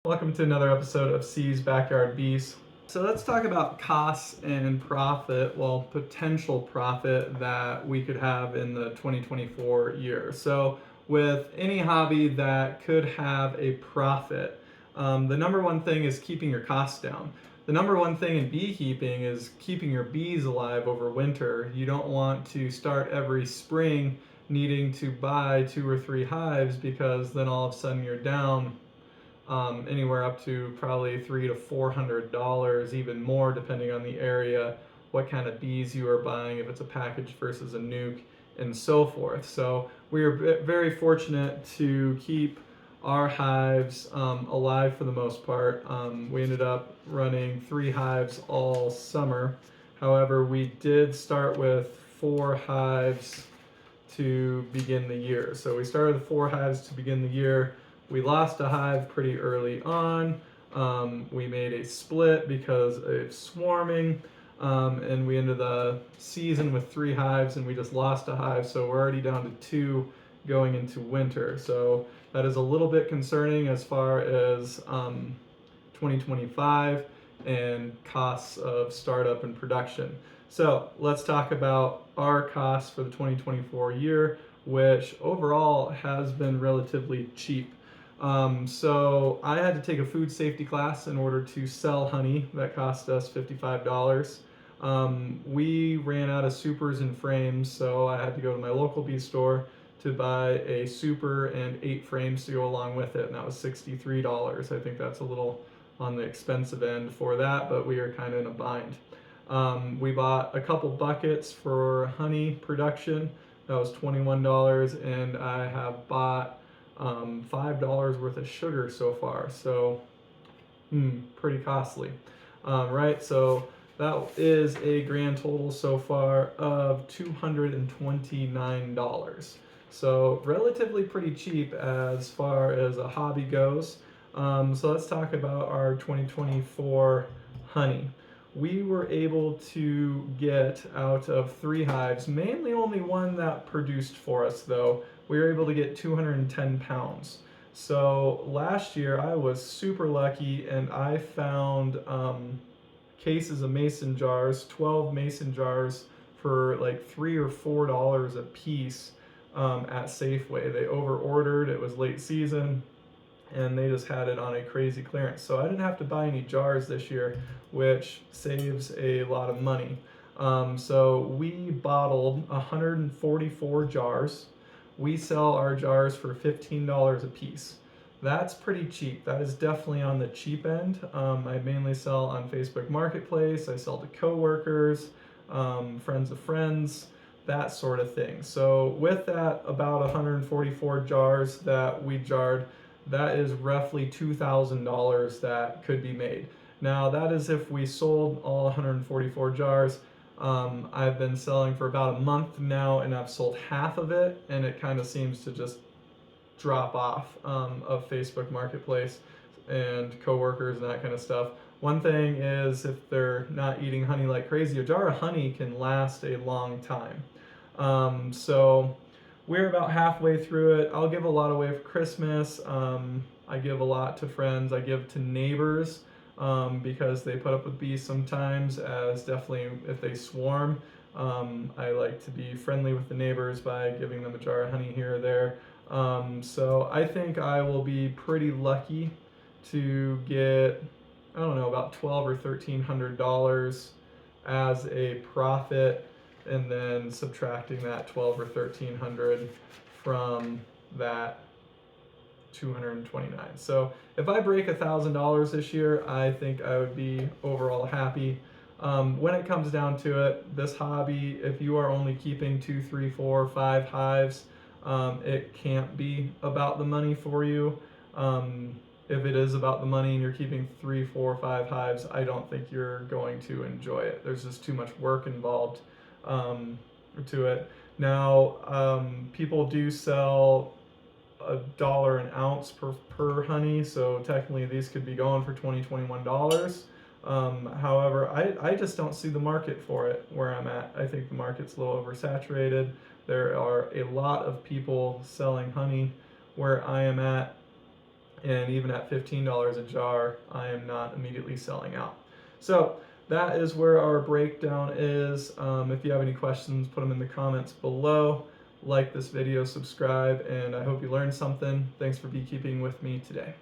Welcome to another episode of C's Backyard Bees. So let's talk about costs and profit, well, potential profit that we could have in the 2024 year. So with any hobby that could have a profit, the number one thing is keeping your costs down. The number one thing in beekeeping is keeping your bees alive over winter. You don't want to start every spring needing to buy 2 or 3 hives because then all of a sudden you're down anywhere up to probably $300 to $400, even more depending on the area, what kind of bees you are buying, if it's a package versus a nuke, and so forth. So we are very fortunate to keep our hives alive for the most part. We ended up running 3 hives all summer. However, we did start with 4 hives to begin the year. So we started with 4 hives to begin the year. We lost a hive pretty early on. We made a split because of swarming, and we ended the season with 3 hives, and we just lost a hive, so we're already down to 2 going into winter. So that is a little bit concerning as far as 2025 and costs of startup and production. So let's talk about our costs for the 2024 year, which overall has been relatively cheap. So I had to take a food safety class in order to sell honey. That cost us $55. We ran out of supers and frames, so I had to go to my local bee store to buy a super and 8 frames to go along with it, and that was $63. I think that's a little on the expensive end for that, but we are kind of in a bind. We bought a couple buckets for honey production. That was $21, and I have bought $5 worth of sugar so far. So, pretty costly, right? So that is a grand total so far of $229. So relatively pretty cheap as far as a hobby goes. So let's talk about our 2024 honey. We were able to get out of 3 hives, mainly only one that produced for us though, we were able to get 210 pounds. So last year I was super lucky and I found cases of mason jars, 12 mason jars for like $3 or $4 a piece at Safeway. They over ordered, it was late season, and they just had it on a crazy clearance. So I didn't have to buy any jars this year, which saves a lot of money. So we bottled 144 jars. We sell our jars for $15 a piece. That's pretty cheap. That is definitely on the cheap end. I mainly sell on Facebook Marketplace. I sell to coworkers, friends of friends, that sort of thing. So with that, about 144 jars that we jarred, that is roughly $2,000 that could be made. Now that is if we sold all 144 jars. I've been selling for about a month now, and I've sold half of it, and it kind of seems to just drop off of Facebook Marketplace and coworkers and that kind of stuff. One thing is, if they're not eating honey like crazy, a jar of honey can last a long time. So we're about halfway through it. I'll give a lot away for Christmas. I give a lot to friends. I give to neighbors because they put up with bees sometimes, as definitely if they swarm. I like to be friendly with the neighbors by giving them a jar of honey here or there. So I think I will be pretty lucky to get, I don't know, about $1,200 or $1,300 as a profit, and then subtracting that 12 or 1300 from that 229. So if I break $1,000 this year, I think I would be overall happy. When it comes down to it, this hobby, if you are only keeping 2, 3, 4, 5 hives, it can't be about the money for you. If it is about the money and you're keeping 3, 4, 5 hives, I don't think you're going to enjoy it. There's just too much work involved to it. Now, people do sell $1 an ounce per honey, so technically these could be going for $21. However, I just don't see the market for it where I'm at. I think the market's a little oversaturated. There are a lot of people selling honey where I am at. and even at $15 a jar, I am not immediately selling out. So that is where our breakdown is. If you have any questions, put them in the comments below. Like this video, subscribe, and I hope you learned something. Thanks for beekeeping with me today.